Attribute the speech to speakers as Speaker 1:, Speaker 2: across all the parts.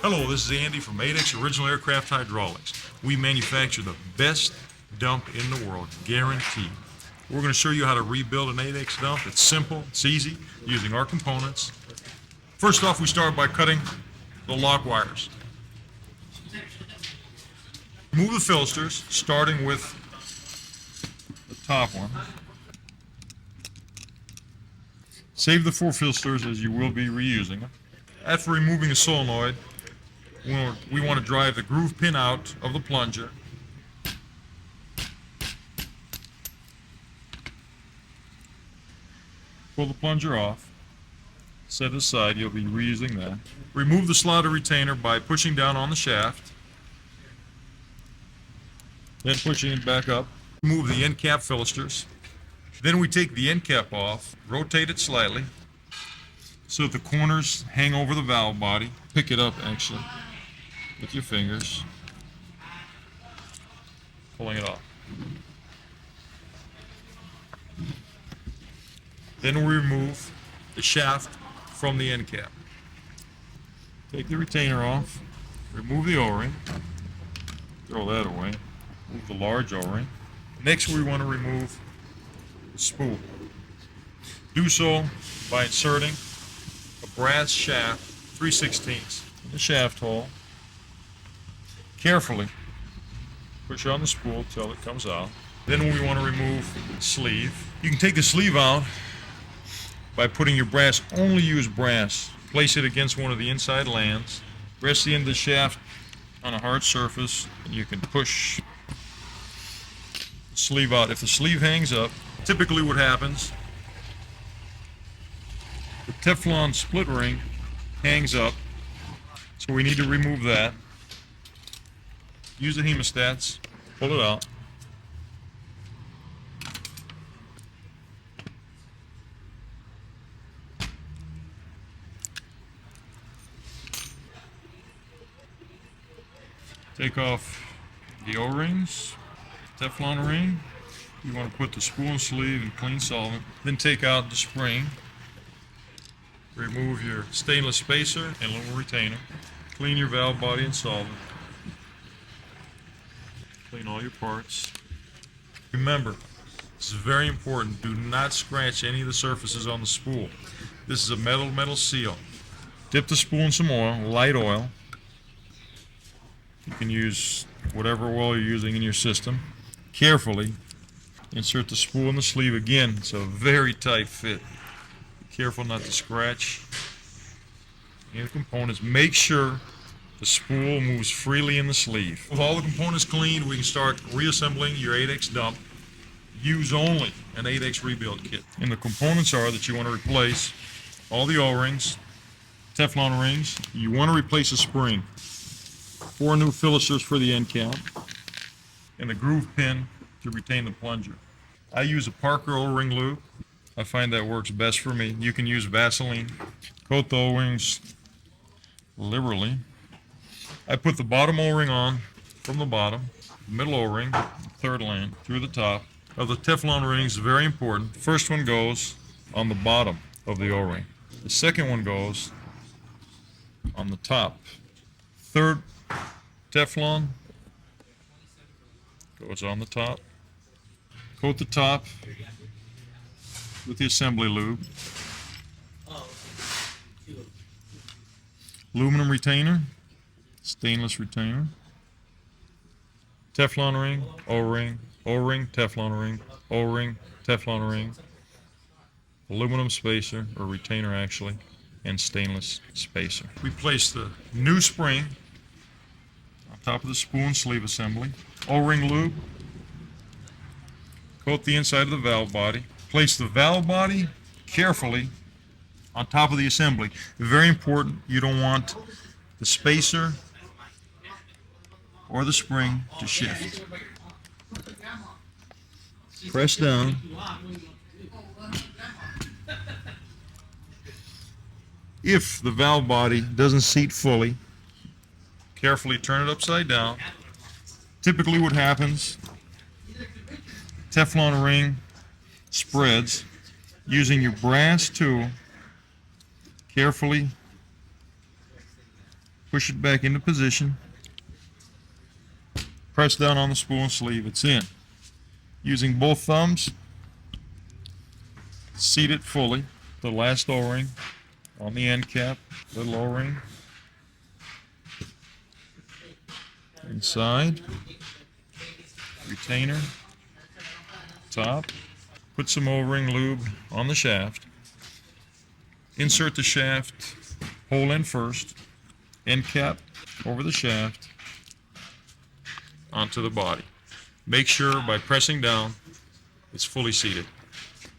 Speaker 1: Hello, this is Andy from Adex Original Aircraft Hydraulics. We manufacture the best dump in the world, guaranteed. We're going to show you how to rebuild an Adex dump. It's simple, it's easy, using our components. First off, we start by cutting the lock wires. Remove the filters, starting with the top one. Save the 4 filters as you will be reusing them. After removing the solenoid, we want to drive the groove pin out of the plunger. Pull the plunger off. Set it aside, you'll be reusing that. Remove the slotted retainer by pushing down on the shaft. Then pushing it back up. Remove the end cap filters. Then we take the end cap off, rotate it slightly so that the corners hang over the valve body. Pick it up actually with your fingers, pulling it off. Then we remove the shaft from the end cap. Take the retainer off, remove the O-ring, throw that away, move the large O-ring. Next we want to remove the spool. Do so by inserting a brass shaft 3/16 in the shaft hole. Carefully push on the spool till it comes out. Then we want to remove the sleeve. You can take the sleeve out by putting your brass, only use brass. Place it against one of the inside lands. Rest the end of the shaft on a hard surface, and you can push the sleeve out. If the sleeve hangs up, typically what happens, the Teflon split ring hangs up, so we need to remove that. Use the hemostats, pull it out. Take off the O-rings, Teflon ring. You want to put the spool and sleeve in clean solvent. Then take out the spring. Remove your stainless spacer and little retainer. Clean your valve body in solvent. Clean all your parts. Remember, this is very important. Do not scratch any of the surfaces on the spool. This is a metal seal. Dip the spool in some oil, light oil. You can use whatever oil you're using in your system. Carefully insert the spool in the sleeve again. It's a very tight fit. Be careful not to scratch any of the components. Make sure the spool moves freely in the sleeve. With all the components cleaned, we can start reassembling your Adex dump. Use only an Adex rebuild kit. And the components are that you want to replace all the O-rings, Teflon rings. You want to replace a spring. 4 new filters for the end cap, and the groove pin to retain the plunger. I use a Parker O-ring lube. I find that works best for me. You can use Vaseline. Coat the O-rings liberally. I put the bottom O-ring on from the bottom, middle O-ring, third land, through the top. Of the Teflon rings, very important. The first one goes on the bottom of the O-ring. The second one goes on the top. Third Teflon goes on the top. Coat the top with the assembly lube. Aluminum retainer, stainless retainer, Teflon ring, O-ring, O-ring, Teflon ring, O-ring, Teflon ring, aluminum spacer, or retainer actually, and stainless spacer. We place the new spring on top of the spool and sleeve assembly. O-ring lube. Coat the inside of the valve body. Place the valve body carefully on top of the assembly. Very important, you don't want the spacer or the spring to shift. Press down. If the valve body doesn't seat fully, carefully turn it upside down. Typically what happens, Teflon ring spreads. Using your brass tool, carefully push it back into position, press down on the spool and sleeve, it's in. Using both thumbs, seat it fully, the last O-ring on the end cap, little O-ring, inside, retainer, top, put some O-ring lube on the shaft, insert the shaft hole in first, end cap over the shaft, onto the body. Make sure by pressing down it's fully seated.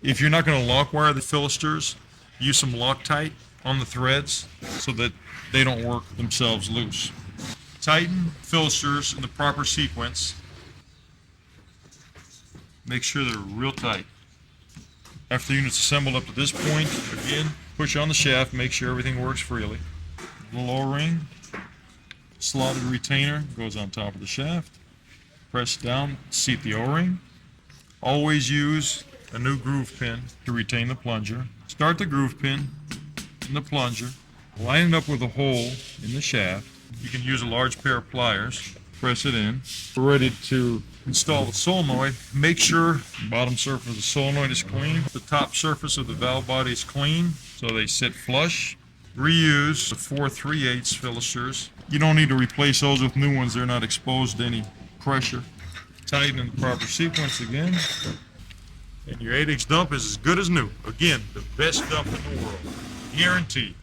Speaker 1: If you're not going to lock wire the filisters, use some Loctite on the threads so that they don't work themselves loose. Tighten filisters in the proper sequence. Make sure they're real tight. After the unit's assembled up to this point, again, push on the shaft, make sure everything works freely. Little O-ring, slotted retainer goes on top of the shaft. Press down, seat the O-ring. Always use a new groove pin to retain the plunger. Start the groove pin in the plunger, line it up with a hole in the shaft. You can use a large pair of pliers. Press it in. We're ready to install the solenoid. Make sure the bottom surface of the solenoid is clean. The top surface of the valve body is clean, so they sit flush. Reuse the 4 3/8 filisters. You don't need to replace those with new ones. They're not exposed to any pressure. Tighten in the proper sequence again. And your Adex dump is as good as new. Again, the best dump in the world. Guaranteed.